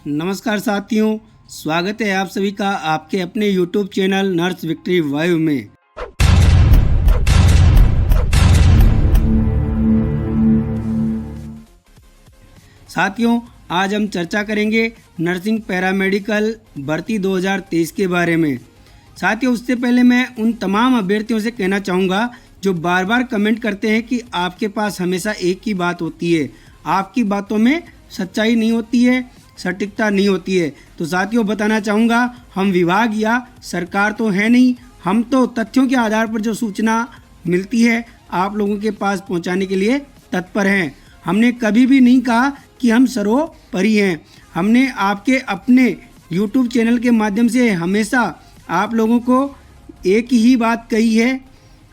नमस्कार साथियों, स्वागत है आप सभी का आपके अपने YouTube चैनल नर्स विक्ट्री वायु में। साथियों, आज हम चर्चा करेंगे नर्सिंग पैरामेडिकल भर्ती 2023 के बारे में। साथियों, उससे पहले मैं उन तमाम अभ्यर्थियों से कहना चाहूँगा जो बार बार कमेंट करते हैं कि आपके पास हमेशा एक ही बात होती है, आपकी बातों में सच्चाई नहीं होती है, सटीकता नहीं होती है। तो साथियों, बताना चाहूँगा, हम विभाग या सरकार तो है नहीं, हम तो तथ्यों के आधार पर जो सूचना मिलती है आप लोगों के पास पहुँचाने के लिए तत्पर हैं। हमने कभी भी नहीं कहा कि हम सर्वोपरि हैं। हमने आपके अपने YouTube चैनल के माध्यम से हमेशा आप लोगों को एक ही बात कही है।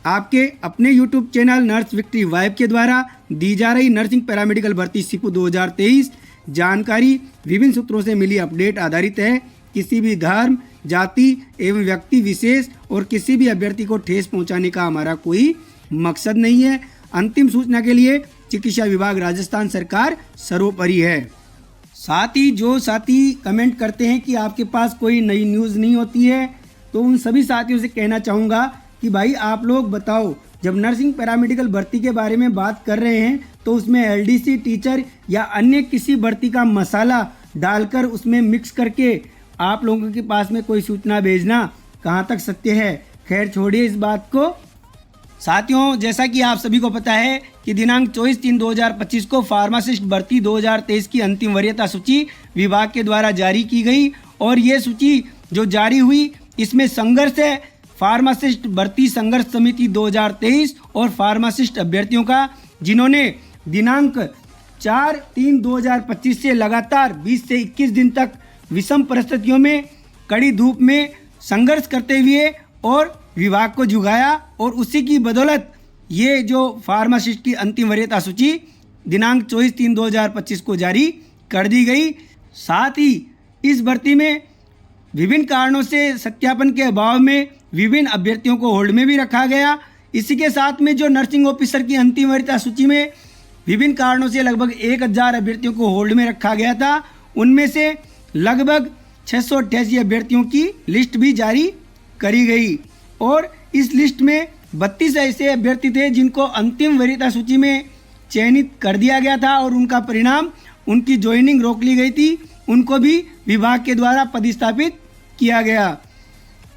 आपके अपने YouTube channel nurse victory vibe के द्वारा दी जा रही नर्सिंग पैरामेडिकल भर्ती सीपू 2023 जानकारी विभिन्न सूत्रों से मिली अपडेट आधारित है। किसी भी धर्म, जाति एवं व्यक्ति विशेष और किसी भी अभ्यर्थी को ठेस पहुंचाने का हमारा कोई मकसद नहीं है। अंतिम सूचना के लिए चिकित्सा विभाग राजस्थान सरकार सर्वोपरि है। साथ ही जो साथी कमेंट करते हैं कि आपके पास कोई नई न्यूज़ नहीं होती है, तो उन सभी साथियों से कहना चाहूँगा कि भाई आप लोग बताओ, जब नर्सिंग पैरामेडिकल भर्ती के बारे में बात कर रहे हैं तो उसमें एलडीसी, टीचर या अन्य किसी भर्ती का मसाला डालकर उसमें मिक्स करके आप लोगों के पास में कोई सूचना भेजना कहाँ तक सत्य है। खैर छोड़िए इस बात को। साथियों, जैसा कि आप सभी को पता है कि दिनांक 24/3/2025 को फार्मासिस्ट भर्ती 2023 की अंतिम वरीयता सूची विभाग के द्वारा जारी की गई और ये सूची जो जारी हुई इसमें संघर्ष है फार्मासिस्ट भर्ती संघर्ष समिति 2023 और फार्मासिस्ट अभ्यर्थियों का, जिन्होंने दिनांक 4/3/2025 से लगातार 20 से 21 दिन तक विषम परिस्थितियों में कड़ी धूप में संघर्ष करते हुए और विभाग को झुकाया और उसी की बदौलत ये जो फार्मासिस्ट की अंतिम वरीयता सूची दिनांक 24/3/2025 को जारी कर दी गई। साथ ही इस भर्ती में विभिन्न कारणों से सत्यापन के अभाव में विभिन्न अभ्यर्थियों को होल्ड में भी रखा गया। इसी के साथ में जो नर्सिंग ऑफिसर की अंतिम वरीयता सूची में विभिन्न कारणों से लगभग 1000 अभ्यर्थियों को होल्ड में रखा गया था, उनमें से लगभग 688 अभ्यर्थियों की लिस्ट भी जारी करी गई और इस लिस्ट में 32 ऐसे अभ्यर्थी थे जिनको अंतिम वरीयता सूची में चयनित कर दिया गया था और उनका परिणाम, उनकी ज्वाइनिंग रोक ली गई थी, उनको भी विभाग के द्वारा पदस्थापित किया गया।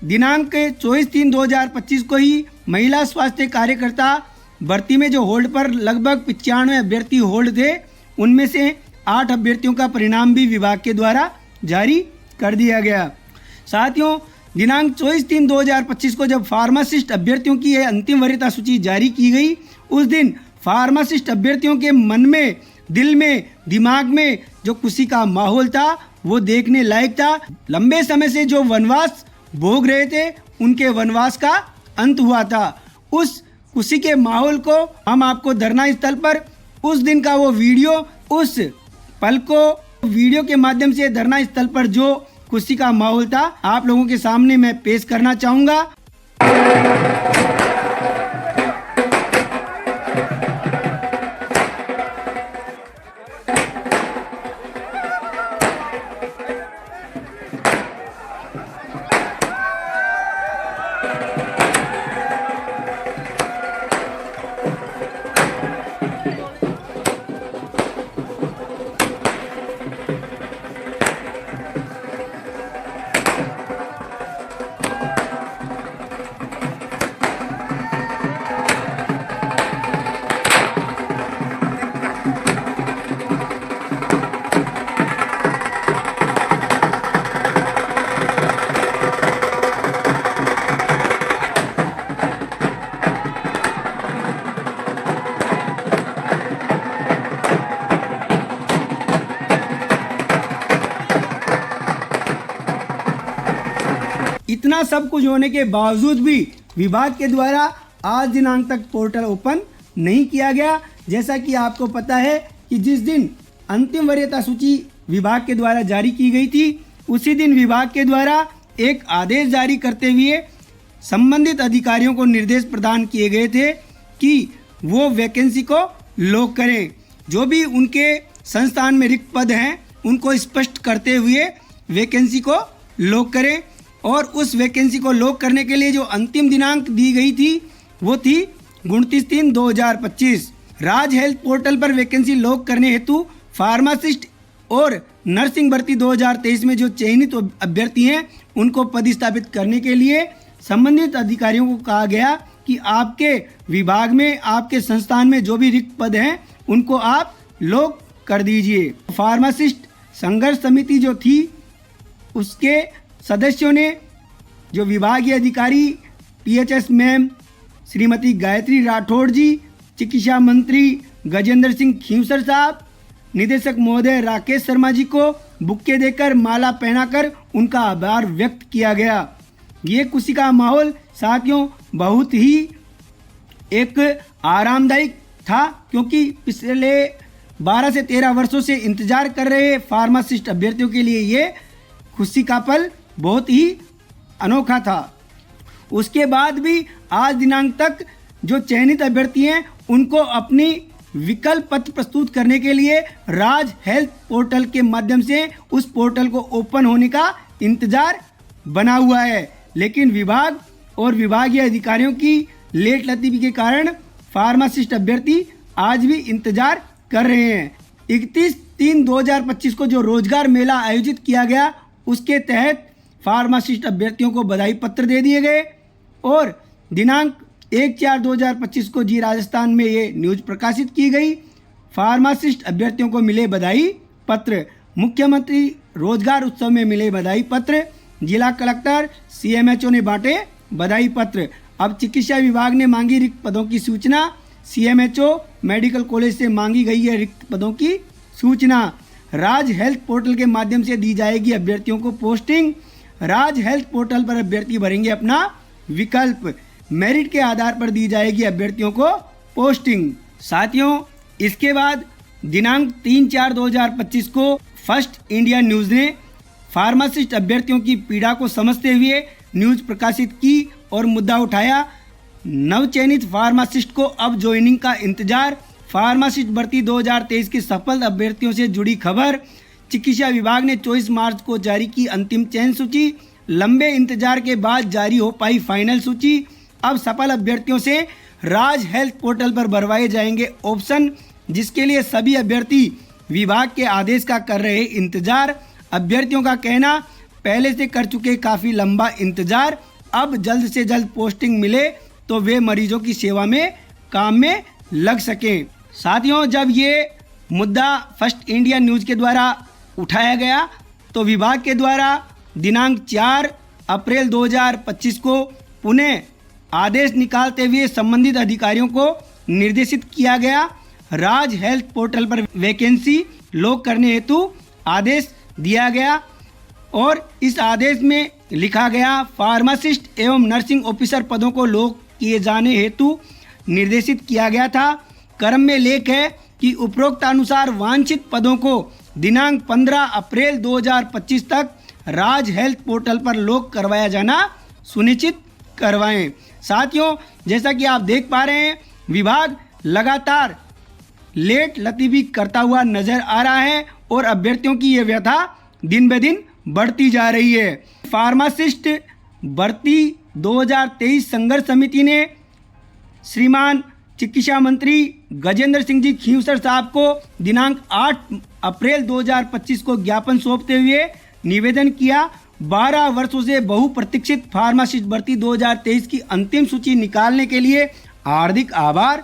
दिनांक 24/3/2025 को ही महिला स्वास्थ्य कार्यकर्ता भर्ती में जो होल्ड पर लगभग 95 अभ्यर्थी होल्ड थे, उनमें से 8 अभ्यर्थियों का परिणाम भी विभाग के द्वारा जारी कर दिया गया। साथियों, दिनांक 24/3/2025 को जब फार्मासिस्ट अभ्यर्थियों की यह अंतिम वरीयता सूची जारी की गई, उस दिन फार्मासिस्ट अभ्यर्थियों के मन में, दिल में, दिमाग में जो खुशी का माहौल था वो देखने लायक था। लंबे समय से जो वनवास भोग रहे थे उनके वनवास का अंत हुआ था। उस खुशी के माहौल को हम आपको धरना स्थल पर उस दिन का वो वीडियो, उस पल को वीडियो के माध्यम से धरना स्थल पर जो खुशी का माहौल था आप लोगों के सामने मैं पेश करना चाहूँगा। इतना सब कुछ होने के बावजूद भी विभाग के द्वारा आज दिनांक तक पोर्टल ओपन नहीं किया गया। जैसा कि आपको पता है कि जिस दिन अंतिम वरीयता सूची विभाग के द्वारा जारी की गई थी, उसी दिन विभाग के द्वारा एक आदेश जारी करते हुए संबंधित अधिकारियों को निर्देश प्रदान किए गए थे कि वो वैकेंसी को लॉक करें। जो भी उनके संस्थान में रिक्त पद हैं उनको स्पष्ट करते हुए वैकेंसी को लॉक करें। और उस वैकेंसी को लॉक करने के लिए जो अंतिम दिनांक दी गई थी वो थी 29/3/2025। राज हेल्थ पोर्टल पर वैकेंसी लॉक करने हेतु फार्मासिस्ट और नर्सिंग भर्ती 2023 में जो चयनित अभ्यर्थी हैं उनको पदस्थापित करने के लिए संबंधित अधिकारियों को कहा गया कि आपके विभाग में, आपके संस्थान में जो भी रिक्त पद हैं उनको आप लॉक कर दीजिए। फार्मासिस्ट संघर्ष समिति जो थी उसके सदस्यों ने जो विभागीय अधिकारी PHS मैम श्रीमती गायत्री राठौड़ जी, चिकित्सा मंत्री गजेंद्र सिंह खींवसर साहब, निदेशक महोदय राकेश शर्मा जी को बुक्के देकर माला पहनाकर उनका आभार व्यक्त किया गया। ये खुशी का माहौल साथियों बहुत ही एक आरामदायक था, क्योंकि पिछले 12 से 13 वर्षों से इंतजार कर रहे फार्मासिस्ट अभ्यर्थियों के लिए ये खुशी का पल बहुत ही अनोखा था। उसके बाद भी आज दिनांक तक जो चयनित अभ्यर्थी हैं उनको अपनी विकल्प पत्र प्रस्तुत करने के लिए राज हेल्थ पोर्टल के माध्यम से उस पोर्टल को ओपन होने का इंतजार बना हुआ है। लेकिन विभाग और विभागीय अधिकारियों की लेट लतीफी के कारण फार्मासिस्ट अभ्यर्थी आज भी इंतजार कर रहे हैं। 31/3/2025 को जो रोजगार मेला आयोजित किया गया उसके तहत फार्मासिस्ट अभ्यर्थियों को बधाई पत्र दे दिए गए और दिनांक 1/4/2025 को जी राजस्थान में ये न्यूज प्रकाशित की गई। फार्मासिस्ट अभ्यर्थियों को मिले बधाई पत्र, मुख्यमंत्री रोजगार उत्सव में मिले बधाई पत्र, जिला कलेक्टर CMHO ने बांटे बधाई पत्र। अब चिकित्सा विभाग ने मांगी रिक्त पदों की सूचना, CMHO मेडिकल कॉलेज से मांगी गई है रिक्त पदों की सूचना। राज हेल्थ पोर्टल के माध्यम से दी जाएगी अभ्यर्थियों को पोस्टिंग। राज हेल्थ पोर्टल पर अभ्यर्थी भरेंगे अपना विकल्प, मेरिट के आधार पर दी जाएगी अभ्यर्थियों को पोस्टिंग। साथियों, इसके बाद दिनांक 3/4/2025 को फर्स्ट इंडिया न्यूज़ ने फार्मासिस्ट अभ्यर्थियों की पीड़ा को समझते हुए न्यूज़ प्रकाशित की और मुद्दा उठाया। नवचयनित फार्मासिस्ट को अब ज्वाइनिंग का इंतजार, फार्मासिस्ट भर्ती 2023 के सफल अभ्यर्थियों से जुड़ी खबर। चिकित्सा विभाग ने 24 मार्च को जारी की अंतिम चयन सूची, लंबे इंतजार के बाद जारी हो पाई फाइनल सूची। अब सफल अभ्यर्थियों से राज हेल्थ पोर्टल पर भरवाए जाएंगे ऑप्शन, जिसके लिए सभी अभ्यर्थी विभाग के आदेश का कर रहे इंतजार। अभ्यर्थियों का कहना, पहले से कर चुके काफ़ी लंबा इंतजार, अब जल्द से जल्द पोस्टिंग मिले तो वे मरीजों की सेवा में काम में लग सकें। साथियों, जब ये मुद्दा फर्स्ट इंडिया न्यूज़ के द्वारा उठाया गया तो विभाग के द्वारा दिनांक 4 अप्रैल 2025 को पुनः आदेश निकालते हुए संबंधित अधिकारियों को निर्देशित किया गया। राज हेल्थ पोर्टल पर वैकेंसी लॉक करने हेतु आदेश दिया गया और इस आदेश में लिखा गया, फार्मासिस्ट एवं नर्सिंग ऑफिसर पदों को लॉक किए जाने हेतु निर्देशित किया गया था। क्रम में लेख है कि उपरोक्त अनुसार वांछित पदों को दिनांक 15 अप्रैल 2025 तक राज हेल्थ पोर्टल पर लॉक करवाया जाना सुनिश्चित करवाएं। साथियों, जैसा कि आप देख पा रहे हैं, विभाग लगातार लेट लतीफी करता हुआ नजर आ रहा है और अभ्यर्थियों की ये व्यथा दिन ब दिन बढ़ती जा रही है। फार्मासिस्ट भर्ती 2023 संघर्ष समिति ने श्रीमान चिकित्सा मंत्री गजेंद्र सिंह जी खींवसर साहब को दिनांक 8 अप्रैल 2025 को ज्ञापन सौंपते हुए निवेदन किया। 12 वर्षों से बहुप्रतीक्षित फार्मासिस्ट भर्ती 2023 की अंतिम सूची निकालने के लिए हार्दिक आभार।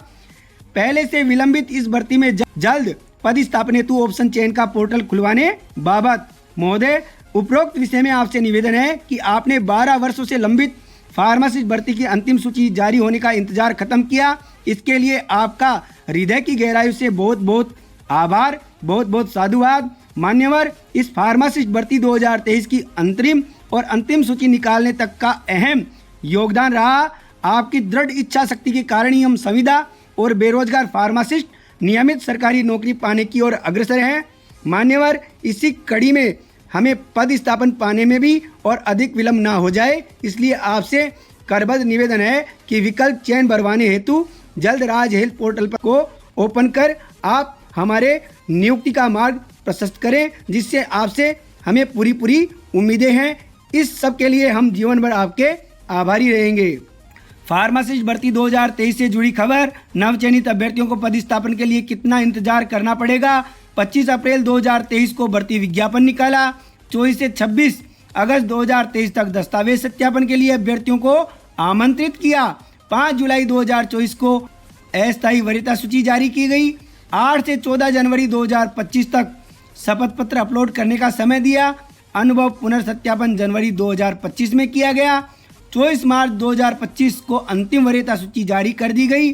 पहले से विलंबित इस भर्ती में जल्द पदस्थापन हेतु ऑप्शन चयन का पोर्टल खुलवाने बाबत महोदय, उपरोक्त विषय में आपसे निवेदन है कि आपने 12 वर्षों से लंबित फार्मासिस्ट भर्ती की अंतिम सूची जारी होने का इंतजार खत्म किया। इसके लिए आपका हृदय की गहराई से बहुत बहुत आभार, बहुत बहुत साधुवाद। मान्यवर, इस फार्मासिस्ट भर्ती 2023 की अंतरिम और अंतिम सूची निकालने तक का अहम योगदान रहा। आपकी दृढ़ इच्छा शक्ति के कारण ही हम संविदा और बेरोजगार फार्मासिस्ट नियमित सरकारी नौकरी पाने की ओर अग्रसर हैं। मान्यवर, इसी कड़ी में हमें पद स्थापन पाने में भी और अधिक विलंब ना हो जाए, इसलिए आपसे करबद्ध निवेदन है कि विकल्प चयन भरवाने हेतु जल्द राज हेल्थ पोर्टल को ओपन कर आप हमारे नियुक्ति का मार्ग प्रशस्त करें, जिससे आपसे हमें पूरी उम्मीदें हैं। इस सब के लिए हम जीवन भर आपके आभारी रहेंगे। फार्मासिस्ट भर्ती 2023 से जुड़ी खबर। नवचयनित अभ्यर्थियों को पदस्थापन के लिए कितना इंतजार करना पड़ेगा? 25 अप्रैल 2023 को भर्ती विज्ञापन निकाला। 24 से 26 अगस्त 2023 तक दस्तावेज सत्यापन के लिए अभ्यर्थियों को आमंत्रित किया। 5 जुलाई 2024 को अस्थायी वरीयता सूची जारी की गई। 8 से 14 जनवरी 2025 तक शपथ पत्र अपलोड करने का समय दिया। अनुभव पुनर्सत्यापन जनवरी 2025 में किया गया। 24 मार्च 2025 को अंतिम वरीयता सूची जारी कर दी गई।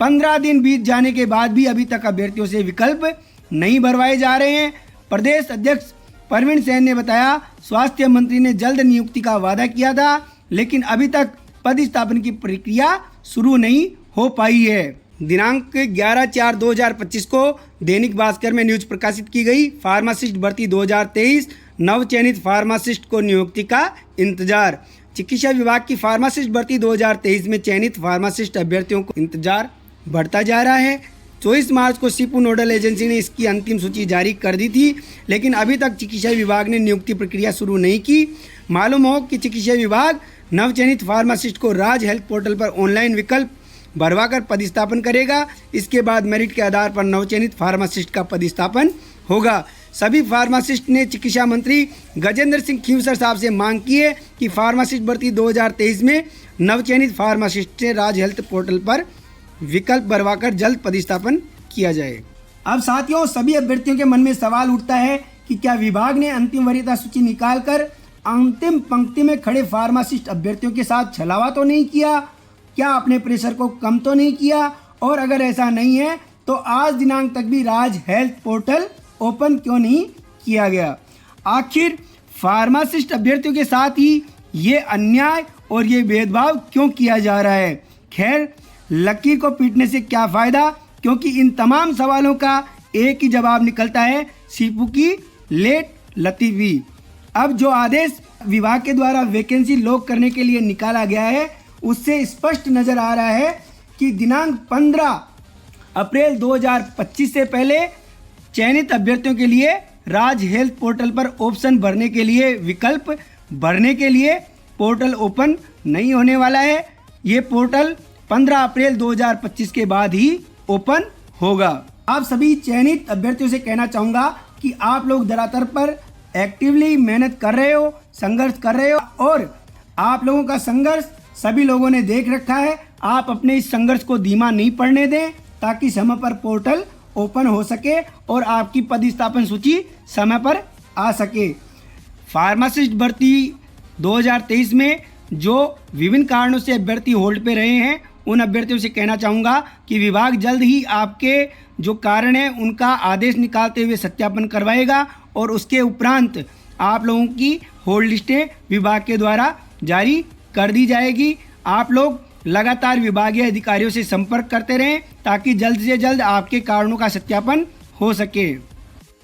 15 दिन बीत जाने के बाद भी अभी तक अभ्यर्थियों से विकल्प नहीं भरवाए जा रहे हैं। प्रदेश अध्यक्ष परवीन सेन ने बताया, स्वास्थ्य मंत्री ने जल्द नियुक्ति का वादा किया था, लेकिन अभी तक पदस्थापन की प्रक्रिया शुरू नहीं हो पाई है। दिनांक 11/4/2025 को दैनिक भास्कर में न्यूज प्रकाशित की गई। फार्मासिस्ट भर्ती 2023, नवचयनित फार्मासिस्ट को नियुक्ति का इंतजार। चिकित्सा विभाग की फार्मासिस्ट भर्ती 2023 में चयनित फार्मासिस्ट अभ्यर्थियों को इंतजार बढ़ता जा रहा है। 24 मार्च को सीपू नोडल एजेंसी ने इसकी अंतिम सूची जारी कर दी थी, लेकिन अभी तक चिकित्सा विभाग ने नियुक्ति प्रक्रिया शुरू नहीं की। मालूम हो कि चिकित्सा विभाग नवचयनित फार्मासिस्ट को राज हेल्थ पोर्टल पर ऑनलाइन विकल्प भरवाकर पदस्थापन करेगा। इसके बाद मेरिट के आधार पर नवचयनित फार्मासिस्ट का पदस्थापन होगा। सभी फार्मासिस्ट ने चिकित्सा मंत्री गजेंद्र सिंह खींवसर साहब से मांग की है कि फार्मासिस्ट भर्ती 2023 में नवचयनित फार्मासिस्ट से राज हेल्थ पोर्टल पर विकल्प भरवाकर जल्द पदस्थापन किया जाए। अब साथियों, सभी अभ्यर्थियों के मन में सवाल उठता है कि क्या विभाग ने अंतिम वरीयता सूची निकालकर अंतिम पंक्ति में खड़े फार्मासिस्ट अभ्यर्थियों के साथ छलावा तो नहीं किया? क्या अपने प्रेशर को कम तो नहीं किया? और अगर ऐसा नहीं है तो आज दिनांक तक भी राज हेल्थ पोर्टल ओपन क्यों नहीं किया गया? आखिर फार्मासिस्ट अभ्यर्थियों के साथ ही ये अन्याय और ये भेदभाव क्यों किया जा रहा है? खैर, लकीर को पीटने से क्या फ़ायदा, क्योंकि इन तमाम सवालों का एक ही जवाब निकलता है, सीपू की लेट लतीफ़ी। अब जो आदेश विभाग के द्वारा वैकेंसी लॉक करने के लिए निकाला गया है, उससे स्पष्ट नज़र आ रहा है कि दिनांक 15 अप्रैल 2025 से पहले चयनित अभ्यर्थियों के लिए राज हेल्थ पोर्टल पर ऑप्शन भरने के लिए विकल्प भरने के लिए पोर्टल ओपन नहीं होने वाला है। ये पोर्टल 15 अप्रैल 2025 के बाद ही ओपन होगा। आप सभी चयनित अभ्यर्थियों से कहना चाहूँगा कि आप लोग धरातल पर एक्टिवली मेहनत कर रहे हो, संघर्ष कर रहे हो, और आप लोगों का संघर्ष सभी लोगों ने देख रखा है। आप अपने इस संघर्ष को धीमा नहीं पड़ने दें, ताकि समय पर पोर्टल ओपन हो सके और आपकी पदस्थापन सूची समय पर आ सके। फार्मासिस्ट भर्ती 2023 में जो विभिन्न कारणों से अभ्यर्थी होल्ड पे रहे हैं, उन अभ्यर्थियों से कहना चाहूँगा कि विभाग जल्द ही आपके जो कारण है उनका आदेश निकालते हुए सत्यापन करवाएगा, और उसके उपरांत आप लोगों की होल्ड लिस्टें विभाग के द्वारा जारी कर दी जाएगी। आप लोग लगातार विभागीय अधिकारियों से संपर्क करते रहें, ताकि जल्द से जल्द आपके कारणों का सत्यापन हो सके।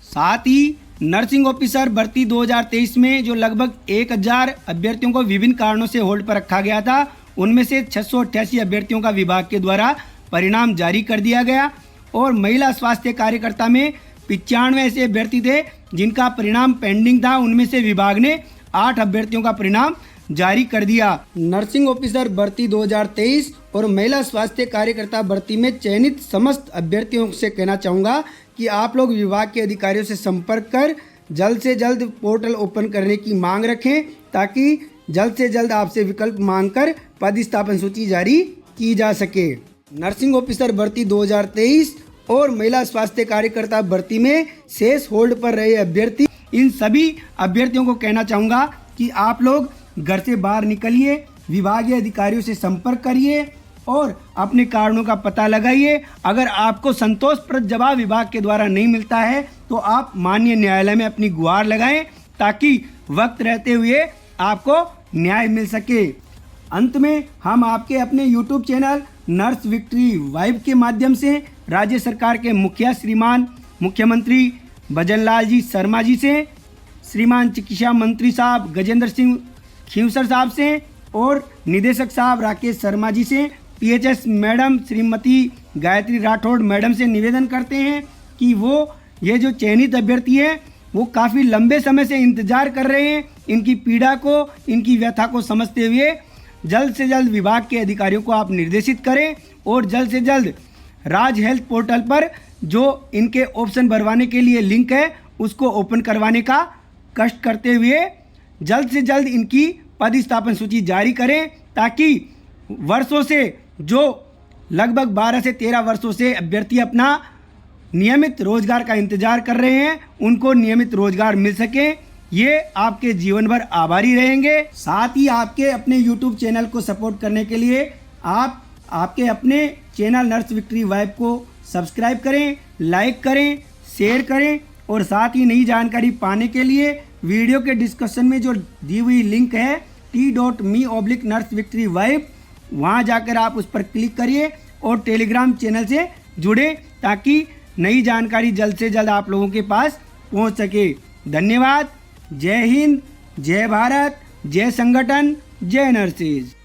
साथ ही नर्सिंग ऑफिसर भर्ती 2023 में जो लगभग 1000 अभ्यर्थियों को विभिन्न कारणों से होल्ड पर रखा गया था, उनमें से 688 अभ्यर्थियों का विभाग के द्वारा परिणाम जारी कर दिया गया, और महिला स्वास्थ्य कार्यकर्ता में 95 ऐसे अभ्यर्थी थे जिनका परिणाम पेंडिंग था। उनमें से विभाग ने 8 अभ्यर्थियों का परिणाम जारी कर दिया। नर्सिंग ऑफिसर भर्ती 2023 और महिला स्वास्थ्य कार्यकर्ता भर्ती में चयनित समस्त अभ्यर्थियों से कहना चाहूँगा कि आप लोग विभाग के अधिकारियों से संपर्क कर जल्द से जल्द पोर्टल ओपन करने की मांग रखें, ताकि जल्द से जल्द आपसे विकल्प मांगकर पदस्थापन सूची जारी की जा सके। नर्सिंग ऑफिसर भर्ती 2023 और महिला स्वास्थ्य कार्यकर्ता भर्ती में शेष होल्ड पर रहे अभ्यर्थी, इन सभी अभ्यर्थियों को कहना चाहूँगा कि आप लोग घर से बाहर निकलिए, विभागीय अधिकारियों से संपर्क करिए और अपने कारणों का पता लगाइए। अगर आपको संतोषप्रद जवाब विभाग के द्वारा नहीं मिलता है, तो आप माननीय न्यायालय में अपनी गुहार लगाएं, ताकि वक्त रहते हुए आपको न्याय मिल सके। अंत में हम आपके अपने YouTube channel nurse victory vibe के माध्यम से राज्य सरकार के मुखिया श्रीमान मुख्यमंत्री भजनलाल जी शर्मा जी से, श्रीमान चिकित्सा मंत्री साहब गजेंद्र सिंह खींवसर साहब से और निदेशक साहब राकेश शर्मा जी से, PHS madam Shrimati Gayatri Rathore madam से निवेदन करते हैं कि वो ये जो चयनित अभ्यर्थी हैं वो काफ़ी लंबे समय से इंतजार कर रहे हैं। इनकी पीड़ा को, इनकी व्यथा को समझते हुए जल्द से जल्द विभाग के अधिकारियों को आप निर्देशित करें और जल्द से जल्द राज हेल्थ पोर्टल पर जो इनके ऑप्शन भरवाने के लिए लिंक है उसको ओपन करवाने का कष्ट करते हुए जल्द से जल्द इनकी पदस्थापन सूची जारी करें, ताकि वर्षों से जो लगभग 12 से 13 वर्षों से अभ्यर्थी अपना नियमित रोजगार का इंतजार कर रहे हैं उनको नियमित रोजगार मिल सके। ये आपके जीवन भर आभारी रहेंगे। साथ ही आपके अपने YouTube चैनल को सपोर्ट करने के लिए आप आपके अपने चैनल नर्स विक्ट्री वाइब को सब्सक्राइब करें, लाइक करें, शेयर करें और साथ ही नई जानकारी पाने के लिए वीडियो के डिस्क्रिप्शन में जो दी हुई लिंक है t.me/nursevictoryvibe वहाँ जाकर आप उस पर क्लिक करिए और टेलीग्राम चैनल से जुड़े, ताकि नई जानकारी जल्द से जल्द आप लोगों के पास पहुँच सके। धन्यवाद। जय हिंद, जय भारत, जय संगठन, जय नर्सेज।